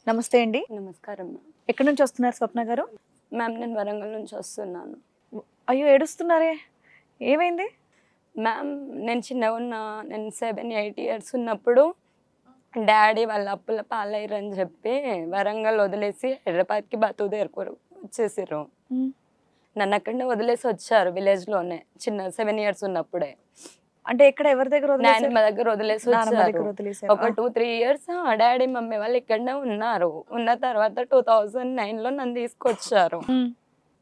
నమస్తే అండి. నమస్కారం మ్యామ్. ఎక్కడి నుంచి వస్తున్నారు స్వప్న గారు? మ్యామ్ నేను వరంగల్ నుంచి వస్తున్నాను. అయ్యో, ఏడుస్తున్నారే, ఏమైంది? మ్యామ్ నేను చిన్నగా ఉన్న, నేను 7-8 ఇయర్స్ ఉన్నప్పుడు డాడీ వాళ్ళ అప్పుల పాలయ్యారని చెప్పి వరంగల్ వదిలేసి హైదరాబాద్కి బతుకు దేరుకోరు వచ్చేసారు. నన్ను అక్కడనే వదిలేసి వచ్చారు విలేజ్లోనే, చిన్న 7 ఇయర్స్ ఉన్నప్పుడే. అంటే ఎక్కడ, ఎవరి దగ్గర వదిలేశారు? నాయనమ్మ దగ్గర వదిలేసి నానమ్మ దగ్గర వచ్చారు. వదిలేశారు. ఒక 2-3 ఇయర్స్ డాడీ మమ్మీ వాళ్ళు ఇక్కడనే ఉన్నారు. ఉన్న తర్వాత 2009లో నన్ను తీసుకొచ్చారు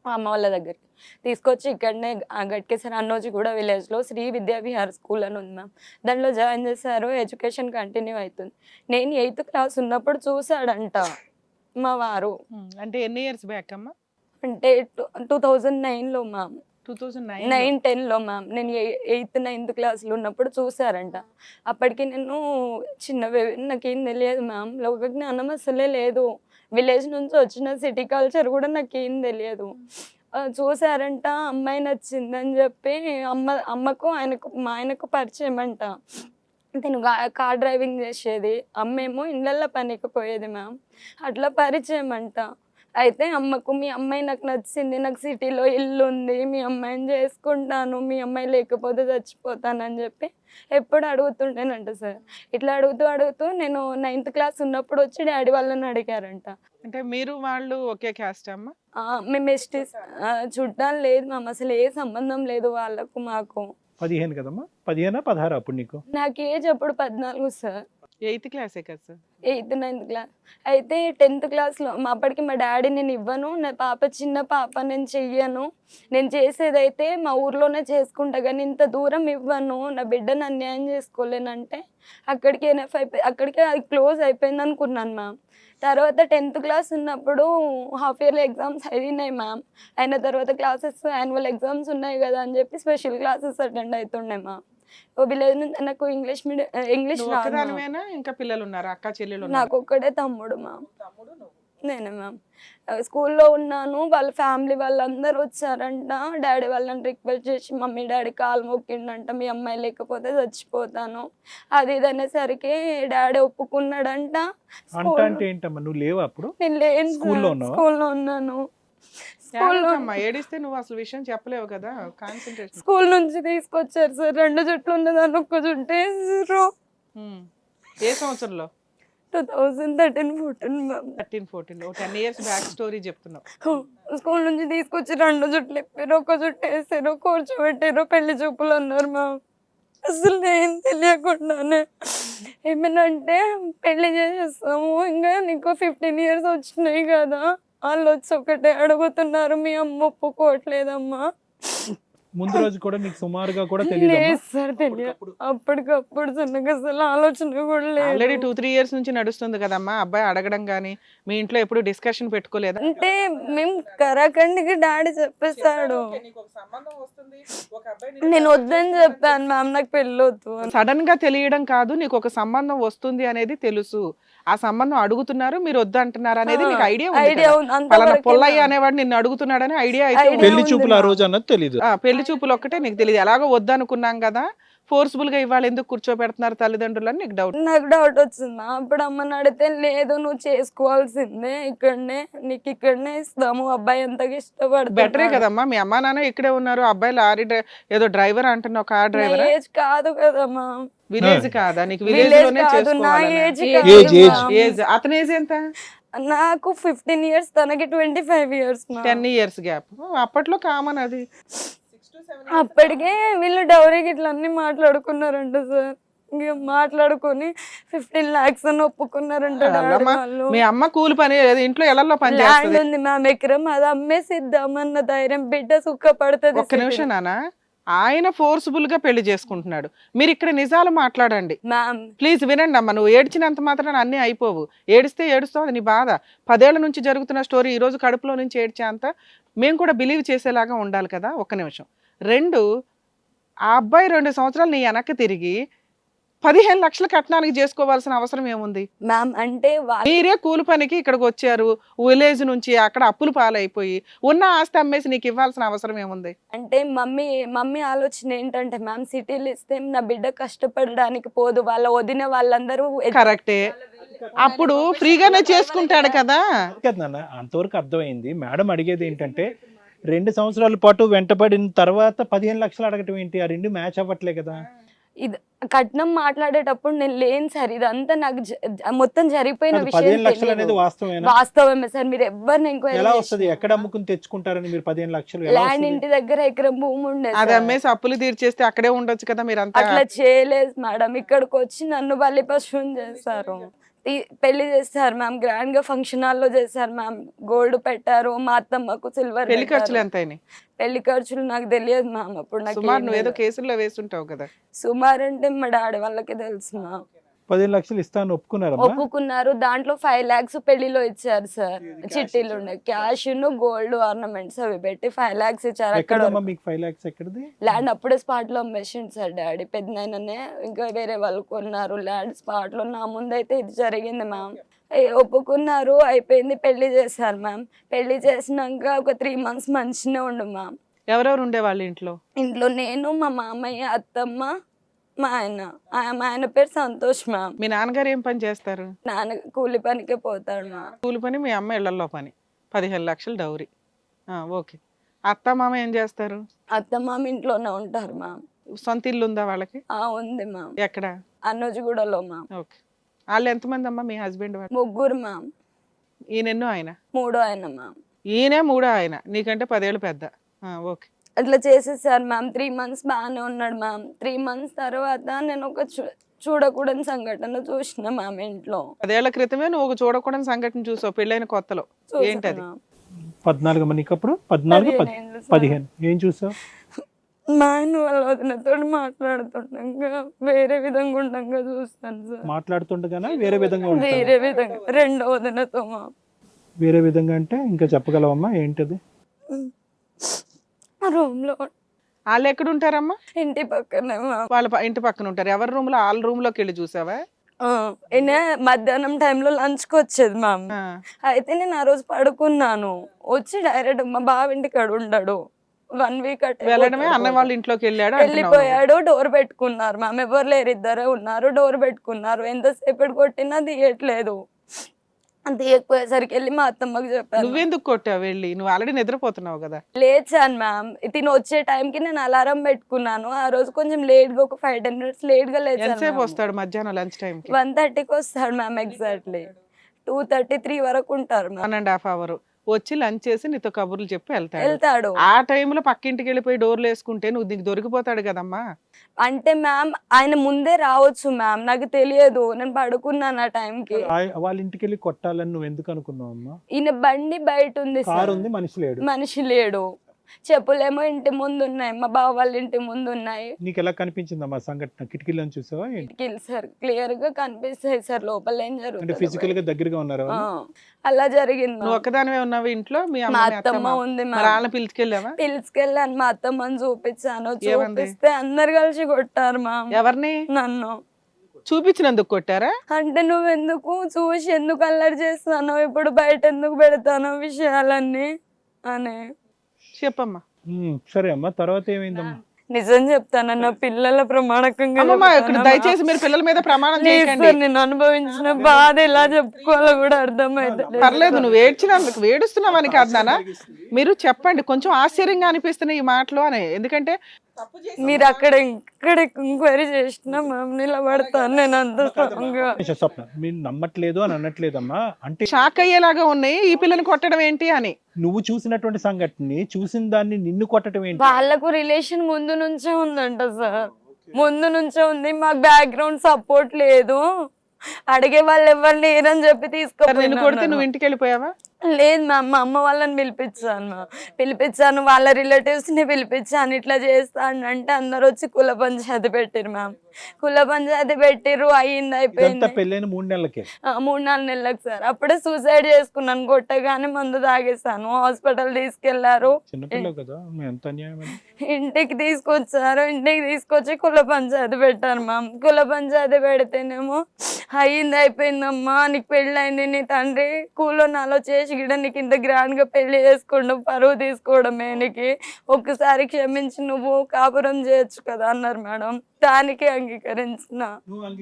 మా అమ్మ వాళ్ళ దగ్గరికి. తీసుకొచ్చి ఇక్కడనే గట్కేసరి అన్నోజీ కూడా విలేజ్లో శ్రీ విద్యా విహార్ స్కూల్ అని ఉంది మ్యామ్. దాంట్లో జాయిన్ చేశారు. ఎడ్యుకేషన్ కంటిన్యూ అవుతుంది. నేను 8th క్లాస్ ఉన్నప్పుడు చూశాడంట మా వారు. అంటే ఎన్ని ఇయర్స్ బ్యాక్ అమ్మా? అంటే 2009లో మ్యామ్. 2009 9-10లో మ్యామ్. నేను 8th-9th క్లాస్లో ఉన్నప్పుడు చూసారంట. అప్పటికి నేను చిన్న నాకేం తెలియదు మ్యామ్. లోక జ్ఞానం అసలే లేదు. విలేజ్ నుంచి వచ్చిన సిటీ కల్చర్ కూడా నాకేం తెలియదు. చూసారంట, అమ్మాయి నచ్చిందని చెప్పి అమ్మకు మా ఆయనకు పరిచయం అంట. నేను కార్ డ్రైవింగ్ చేసేది, అమ్మేమో ఇళ్ళల్లో పనికి పోయేది మ్యామ్. అట్లా పరిచయం అంట. అయితే అమ్మకు మీ అమ్మాయి నాకు నచ్చింది, నాకు సిటీలో ఇల్లు ఉంది, మీ అమ్మాయిని చేసుకుంటాను, మీ అమ్మాయి లేకపోతే చచ్చిపోతానని చెప్పి ఎప్పుడు అడుగుతుండేనంట సార్. ఇట్లా అడుగుతూ నేను 9th క్లాస్ ఉన్నప్పుడు వచ్చి డాడీ వాళ్ళని అడిగారంట. అంటే మీరు వాళ్ళు ఒకే క్యాస్ట్ అమ్మా? మేము ఎస్టీస్. చుట్టాలు లేదు మ్యామ్, అసలు ఏ సంబంధం లేదు వాళ్ళకు మాకు. 15 కదమ్మా? 15-16 అప్పుడు నీకు? నాకు ఏజ్ అప్పుడు 14 సార్. 8th క్లాసే కదా సార్? 8th-9th class. అయితే 10th క్లాస్లో అప్పటికి మా డాడీ నేను ఇవ్వను, నా పాప చిన్న పాప, నేను చెయ్యను, నేను చేసేదైతే మా ఊర్లోనే చేసుకుంటా కానీ ఇంత దూరం ఇవ్వను, నా బిడ్డను అన్యాయం చేసుకోలేనంటే అక్కడికి అక్కడికే అది క్లోజ్ అయిపోయింది అనుకున్నాను మ్యామ్. తర్వాత 10th క్లాస్ ఉన్నప్పుడు హాఫ్ ఇయర్లీ ఎగ్జామ్స్ అయినాయి మ్యామ్. అయిన తర్వాత క్లాసెస్ యాన్యువల్ ఎగ్జామ్స్ ఉన్నాయి కదా అని చెప్పి స్పెషల్ క్లాసెస్ అటెండ్ అవుతుండే మ్యామ్. ఓ విలేజ్ నుంచి నాకు ఇంగ్లీష్ రాదు. ఒక్కదానివేనా ఇంకా పిల్లలు ఉన్నారు, అక్క చెల్లెలు? నాకు ఒక్కడే తమ్ముడు మ్యామ్. నేనే మ్యామ్. స్కూల్లో ఉన్నాను, వాళ్ళ ఫ్యామిలీ వాళ్ళందరూ వచ్చారంట. డాడీ వాళ్ళని రిక్వెస్ట్ చేసి మమ్మీ డాడీ కాలు మొక్కిండంట, మీ అమ్మాయి లేకపోతే చచ్చిపోతాను అది ఇది అనేసరికి డాడీ ఒప్పుకున్నాడంట. అంటే ఏంటమ్మా, నువ్వు లేవు అప్పుడు? నేను లేను, స్కూల్లో ఉన్నాను. ఏడవకమ్మా, ఏడిస్తే నువ్వు అసలు విషయం చెప్పలేవు కదా. కాన్సంట్రేషన్. స్కూల్ నుంచి తీసుకొచ్చారు సార్. 2 జుట్లు ఉన్నదాన్ని ఒక్క జుట్టు వేసారు. ఏ సంవత్సరంలో? 2013-14 మ్యామ్. 13-14. 10 ఇయర్స్ బ్యాక్ స్టోరీ చెప్తున్నావు. స్కూల్ నుంచి తీసుకొచ్చి 2 జుట్లు ఇప్పారు, ఒక జుట్టు వేసారు, కూర్చోబెట్టారు, పెళ్లి చూపులు అన్నారు మ్యామ్. అసలు ఏం తెలియకుండానే ఏమైనా అంటే పెళ్లి చేసేస్తాము, ఇంకా నీకు 15 ఇయర్స్ వచ్చినాయి కదా, వాళ్ళు వచ్చి ఒకటే అడుగుతున్నారు, మీ అమ్మ ఒప్పుకోవట్లేదమ్మా. ముందు రోజు కూడా నీకు సుమారుగా కూడా తెలియదు? లేదు సార్, తెలియదు. అప్పటికప్పుడు నాకు అసలు ఆలోచన కూడా లేదు. ఆల్రెడీ 2-3 ఇయర్స్ నుంచి నడుస్తుంది కదమ్మా. అబ్బాయి అడగడం కానీ మీ ఇంట్లో ఎప్పుడు డిస్కషన్ పెట్టుకోలేదా? అంటే మేము కరాఖండికి డాడీ చెప్పేస్తాడు. నేను వద్దని చెప్పాను మ్యామ్, నాకు పెళ్ళి వద్దు. సడన్ గా తెలియడం కాదు, నీకు ఒక సంబంధం వస్తుంది అనేది తెలుసు. ఆ సంబంధం అడుగుతున్నారు, మీరు వద్దు అంటున్నారు అనేది నీకు ఐడియా ఉంది. పలానా పొల్లయ్య అనేవాడు నిన్ను అడుగుతున్నాడని ఐడియా అయితే పెళ్లి చూపులు ఆ రోజు అన్నది తెలీదు. పెళ్లి చూపులు ఒక్కటే నీకు తెలియదు. ఎలాగో వద్దు అనుకున్నాం కదా, ఫోర్స్ఫుల్ గా ఇవాళ ఎందుకు కూర్చోబెడుతున్నారు తల్లిదండ్రులు అని నీకు డౌట్? నాకు డౌట్ వచ్చింది. అప్పుడు అమ్మని అడిగితే లేదు, నువ్వు చేసుకోవాల్సిందే, ఇక్కడనే నీకు ఇక్కడనే ఇస్తాము, అబ్బాయి ఎంతగా ఇష్టపడతాడు. బెటరే కదమ్మా, మీ అమ్మా నాన్న ఇక్కడే ఉన్నారు, అబ్బాయి లారీ ఏదో డ్రైవర్ అంటున్నావు, కార్ డ్రైవర్. ఏజ్ కాదు కదమ్మా. విలేజ్ కాదా నీకు? విలేజ్ లోనే ఏజ్. అతని ఏజ్ ఎంత? నాకు 15 ఇయర్స్, తనకి 25 ఇయర్స్. 10 years gap. అప్పట్లో కామన్ అది. అప్పటికే వీళ్ళు డౌరీకి ఇట్లా అన్ని మాట్లాడుకున్నారంట సార్. మాట్లాడుకొని 15 lakhs అని ఒప్పుకున్నారంట. మీ అమ్మ కూలి పని ఇంట్లో ఎలలో పని ల్యాండ్ ఉంది మ్యామ్, ఎకరం, అది అమ్మేసిద్దామన్న ధైర్యం, బిడ్డ సుఖపడుతుంది. ఒక్క నిమిషం నాన్న, ఆయన ఫోర్స్ఫుల్ గా పెళ్లి చేసుకుంటున్నాడు, మీరు ఇక్కడ నిజాలు మాట్లాడండి మ్యామ్. ప్లీజ్ వినండి అమ్మ. నువ్వు ఏడ్చినంత మాత్రం అన్ని అయిపోవు. ఏడిస్తే ఏడుస్తావు, అది నీ బాధ. 10 ఏళ్ల నుంచి జరుగుతున్న స్టోరీ ఈ రోజు కడుపులో నుంచి ఏడ్చే అంత మేము కూడా బిలీవ్ చేసేలాగా ఉండాలి కదా. ఒక్క నిమిషం. 2, ఆ అబ్బాయి 2 సంవత్సరాలు నీ వెనక్కి తిరిగి 15 లక్షల కట్నానికి చేసుకోవాల్సిన అవసరం ఏముంది మ్యామ్? అంటే మీరే కూలి పనికి ఇక్కడికి వచ్చారు, విలేజ్ నుంచి, అక్కడ అప్పులు పాలైపోయి ఉన్న ఆస్తి అమ్మేసి నీకు ఇవ్వాల్సిన అవసరం ఏముంది? అంటే మమ్మీ ఆలోచన ఏంటంటే మ్యామ్, సిటీలు ఇస్తే నా బిడ్డ కష్టపడడానికి పోదు, వాళ్ళ వదిన వాళ్ళందరూ కరెక్టే. అప్పుడు ఫ్రీగానే చేసుకుంటాడు కదా. కదా నాన్న, అంతవరకు అర్థమైంది. మేడం అడిగేది ఏంటంటే 2 సంవత్సరాల పాటు వెంటబడిన తర్వాత 15 లక్షలు అడగటం ఏంటి? ఆ రెండు మ్యాచ్ అవ్వట్లే కదా. ఇది కట్నం మాట్లాడేటప్పుడు నేను లేను సార్, ఇదంతా నాకు మొత్తం జరిగిపోయిన అది విషయం 15 లక్షలు తెలియదు. అనేది వాస్తవమేనా? వాస్తవమే సార్, మీరు ఎవరిని ఎంక్వైరీ ఎలా వస్తది? ఎక్కడ అమ్ముకుని తెచ్చుకుంటారని మీరు 15 లక్షలు ఎలా ల్యాండ్ వస్తది? ఇంటి దగ్గర ఎకరం భూమి ఉండే అది సార్. అమ్మేసి అప్పులు తీర్చేస్తే అక్కడే ఉండొచ్చు కదా మీరంతా. అట్లా చేయలేదు మేడం, ఇక్కడికి వచ్చి నన్ను బలి పశువుని చేస్తారు. పెళ్లి చేస్తారు మ్యామ్, గ్రాండ్ గా ఫంక్షన్ హాల్ లో చేస్తారు మ్యామ్. గోల్డ్ పెట్టారు, మా అత్తమ్మకు సిల్వర్. పెళ్లి ఖర్చులు ఎంత అయినాయి? పెళ్లి ఖర్చులు నాకు తెలియదు మ్యామ్. అప్పుడు నాకు సుమారు నువ్వు ఏదో కేసుల్లో వేస్తుంటావు కదా. సుమారు అంటే మా డాడీ వాళ్ళకి తెలుసు మ్యామ్. 15 లక్షలు ఇస్తాను ఒప్పుకున్నారమ్మా? ఒప్పుకున్నారు. దాంట్లో 5 lakhs పెళ్లిలో ఇచ్చారు సార్. చిట్టీలు ఉండే క్యాష్ గోల్డ్ ఆర్నమెంట్స్ అవి పెట్టి 5 lakhs ఇచ్చారు. అక్కడ ఎక్కడమ్మా మీకు 5 లక్షలు ఎక్కడిది? ల్యాండ్ అప్పుడే స్పాట్ లో అమ్మేసిండు సార్ డాడీ. పెద్దనైననే ఇంకా వేరే వాళ్ళు కొన్నారు ల్యాండ్ స్పాట్ లో. నా ముందైతే ఇది జరిగింది మ్యామ్. ఒప్పుకున్నారు, అయిపోయింది, పెళ్లి చేశారు మ్యామ్. పెళ్లి చేసినాక ఒక 3 months మంచిగానే ఉండు మ్యామ్. ఎవరెవరు ఉండేవాళ్ళు ఇంట్లో? ఇంట్లో నేను, మా మామయ్య, అత్తమ్మ, మా ఆయన. మా ఆయన పేరు సంతోష్ మ్యామ్. మీ నాన్నగారు ఏం పని చేస్తారు? నాన్న కూలి పనికే పోతాడు మ్యామ్. కూలి పని, మీ అమ్మ ఇళ్లలో పని. 15 లక్షలు డౌరీ. ఓకే. అత్త మామ ఏం చేస్తారు? అత్తమ్మ ఇంట్లోనే ఉంటారు మ్యామ్. సొంత ఇల్లు ఉందా వాళ్ళకి? ఉంది మ్యామ్, ఎక్కడ? అన్నోజిగూడలో మ్యామ్. ఓకే. వాళ్ళు ఎంతమంది అమ్మా మీ హస్బెండ్ వాళ్ళు? 3 మ్యామ్. ఈయనెన్నో ఆయన? 3 ఆయన మ్యామ్. ఈయన 3 ఆయన, నీకంటే 10 ఏళ్ళు పెద్ద. ఓకే. అట్లా చేసేసారు మ్యామ్. 3 months బాగానే ఉన్నాడు మ్యామ్. 3 months తర్వాత నేను ఒక చూడకూడని సంఘటన చూసిన మ్యామ్ ఇంట్లో. 10 ఏళ్ల క్రితమే నువ్వు ఒక చూడకూడని సంఘటన చూసావు పెళ్ళైన కొత్తలో. ఏంటది? 14 మనకి అప్పుడు 14 15 ఏం చూసావు? మా ఆయన వాళ్ళ వదినతో మాట్లాడుతుండగా వేరే విధంగా ఉండగా చూస్తాను సార్. మాట్లాడుతుండగానే వేరే విధంగా ఉంటారు? వేరే విధంగా రెండో వదినతో మా. వేరే విధంగా అంటే ఇంకా చెప్పగలవమ్మా ఏంటది? రూమ్ లో. వాళ్ళు ఎక్కడ ఉంటారమ్మా? ఇంటి పక్కనే మ్యామ్. వాళ్ళ ఇంటి పక్కన ఉంటారు. ఎవరి రూమ్ లో? వాళ్ళ రూమ్ లోకి వెళ్ళి చూసావా? ఈయన మధ్యాహ్నం టైంలో లంచ్కి వచ్చేది మ్యామ్. అయితే నేను ఆ రోజు పడుకున్నాను. వచ్చి డైరెక్ట్ మా బావ ఇంటికాడ ఉండడు. 1 week వెళ్ళడమే. అన్న వాళ్ళ ఇంట్లోకి వెళ్ళాడు, వెళ్ళిపోయాడు. డోర్ పెట్టుకున్నారు మ్యామ్. ఎవరు లేరు, ఇద్దరే ఉన్నారు. డోర్ పెట్టుకున్నారు. ఎంతసేపటి కొట్టినా తీయట్లేదు. తీయకపోయేసరికి వెళ్ళి మా అత్తమ్మకి చెప్పాను. నువ్వెందుకు కొట్టావు వెళ్ళి? నువ్వు ఆల్రెడీ నిద్రపోతున్నావు కదా. లేచాను మ్యామ్. తిని వచ్చే టైంకి నేను అలారం పెట్టుకున్నాను. ఆ రోజు కొంచెం లేట్ గా, ఒక 5-10 minutes లేట్ గా లేచాను. ఎంతసేపు వస్తాడు మధ్యాహ్నం లంచ్ టైం కి? 1:30కి వస్తాడు మ్యామ్. ఎగ్జాక్ట్లీ 2:30-3 వరకు ఉంటారు మ్యామ్. 1.5 hour వచ్చి లంచ్ చేసి నీతో కబుర్లు చెప్పి వెళ్తాడు. ఆ టైంలో పక్కింటికి వెళ్ళిపోయి డోర్లు వేసుకుంటే నువ్వు నీకు దొరికిపోతాడు కదమ్మా. అంటే మ్యామ్ ఆయన ముందే రావచ్చు మ్యామ్, నాకు తెలియదు. నేను పడుకున్నాను ఆ టైంకి. వాళ్ళ ఇంటికి వెళ్ళి కొట్టాలని నువ్వు ఎందుకు అనుకున్నావు అమ్మా? ఈయన బండి బయట ఉంది కారు సార్. ఉంది, మనిషి లేడు. చెప్పులేమో ఇంటి ముందు ఉన్నాయి, మా బావ వాళ్ళ ఇంటి ముందు ఉన్నాయి. నీకు ఎలా కనిపించిందమ్మా సంఘటన? కిటికీలో చూసావా? సార్ క్లియర్ గా కనిపిస్తాయి సార్ లోపల ఏం అంటే జరుగుతుంది. ఫిజికల్ గా దగ్గరగా ఉన్నారు? అలా జరిగింది. నువ్వు ఒక్కదానివే ఉన్నావు ఇంట్లో? మీ మా అత్తమ్మ ఉంది. పిలుచుకెళ్ళావా? పిలుచుకెళ్ళాను. మా అత్తమ్మని చూపించాను. చూపిస్తే అందరు కలిసి కొట్టారు మా. ఎవరిని? నన్ను. చూపించినందుకు కొట్టారా? అంటే నువ్వెందుకు చూసి ఎందుకు అల్లరి చేస్తానో, ఇప్పుడు బయట ఎందుకు పెడతానో విషయాలన్నీ అని. చెప్పమ్మా. సరే అమ్మా, తర్వాత ఏమైందమ్మా? నిజం చెప్తానన్న, పిల్లల ప్రమాణకంగా దయచేసి మీరు పిల్లల మీద ప్రమాణం చేయకండి. నేను అనుభవించిన బాధ ఎలా చెప్పుకోవాలో కూడా అర్థమైతే. పర్లేదు, నువ్వు ఏడ్చినందుకు ఏడుస్తున్నావని కాదు నాన్న. మీరు చెప్పండి, కొంచెం ఆశ్చర్యంగా అనిపిస్తున్నాయి ఈ మాటలు అని. ఎందుకంటే మీరు అక్కడ ఇక్కడ ఎంక్వైరీ చేసినా మ్యామ్ నిలబడతాను నేను అంత స్ట్రాంగ్ గా. స్వప్న, మీరు నమ్మట్లేదు అని అనట్లేదమ్మా, అంటే షాక్ అయ్యేలాగా ఉన్నాయి ఈ పిల్లని కొట్టడం ఏంటి అని. నువ్వు చూసినటువంటి సంఘటన, చూసిన దాన్ని నిన్ను కొట్టడం ఏంటి? వాళ్ళకు రిలేషన్ ముందు నుంచే ఉందంట సార్. ముందు నుంచే ఉంది. మాకు బ్యాక్గ్రౌండ్ సపోర్ట్ లేదు. అడిగే వాళ్ళు ఎవరు లేరని చెప్పి నిన్ను కొడితే నువ్వు ఇంటికి వెళ్ళిపోయావా? లేదు మ్యామ్, మా అమ్మ వాళ్ళని పిలిపించాను. వాళ్ళ రిలేటివ్స్ ని పిలిపించాను. ఇట్లా చేస్తాను అంటే అందరు వచ్చి కుల పంచాయతీ పెట్టిరు మ్యామ్. కుల పంచాయతీ పెట్టిర్రు. అయ్యింది, అయిపోయింది. పెళ్ళైన 3 నెలలకే? 3-4 నెలలకు సార్. అప్పుడే సూసైడ్ చేసుకున్నాను. కొట్టగానే మందు తాగేస్తాను. హాస్పిటల్ తీసుకెళ్లారు. ఇంటికి తీసుకొచ్చారు. ఇంటికి తీసుకొచ్చి కుల పంచాయతీ పెట్టారు మ్యామ్. కుల పంచాయతీ పెడితేనేమో అయ్యింది అయిపోయిందమ్మా, నీకు పెళ్ళి అయింది, నీ తండ్రి కూలో నాలో చేసి గిడ నీకు ఇంత గ్రాండ్ గా పెళ్లి చేసుకోవడం పరువు తీసుకోవడమే, నీకు ఒక్కసారి క్షమించి నువ్వు కాపురం చేయొచ్చు కదా అన్నారు మేడం. దానికి అంగీకరించిన.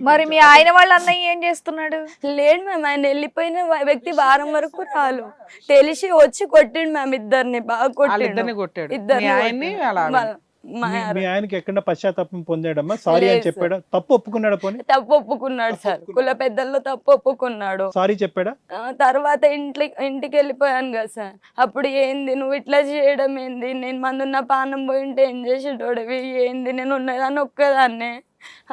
మరి మీ ఆయన వాళ్ళ అన్నయ్య ఏం చేస్తున్నాడు? లేడు మ్యామ్, ఆయన వెళ్ళిపోయిన వ్యక్తి వారం వరకు రాలు, తెలిసి వచ్చి కొట్టిండు మ్యామ్, ఇద్దరిని బాగా వాళ్ళిద్దరిని కొట్టిండు. కొట్టాడు మీ ఇద్దరిని ఆయన్ని అలా మీ ఆయనకి ఎక్కడ పశ్చాత్తాపం పొందాడమ్మా? సారీ అని లేదు చెప్పాడా? తప్పు ఒప్పుకున్నాడా? పోనీ తప్పు ఒప్పుకున్నాడు సార్, కుల పెద్దల్లో తప్పు ఒప్పుకున్నాడు. సారీ చెప్పాడా? తర్వాత ఇంటికి వెళ్ళిపోయాను కదా సార్, అప్పుడు ఏంది నువ్వు ఇట్లా చేయడం ఏంది, నేను మందున్న పానం పోయి ఉంటే ఏం చేసేటోడివి, ఏంది నేను ఉన్నదాన్ని ఒక్కదాన్నే.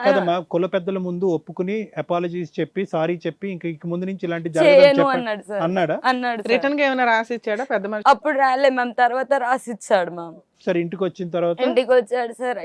కదమ్మా, కుల పెద్దల ముందు ఒప్పుకుని అపాలజీస్ చెప్పి సారీ చెప్పి ఇంక ముందు నుంచి ఇలాంటి చేయను అన్నాడు సార్. అన్నాడా? అన్నాడు సార్. రిటర్న్ గా ఏమైనా రాసి ఇచ్చాడా పెద్ద మనిషి? అప్పుడు రాలే మ్యామ్, తర్వాత రాసిచ్చాడు మ్యామ్. సరే ఇంటికి వచ్చిన తర్వాత ఇంటికి వచ్చాడు సార్.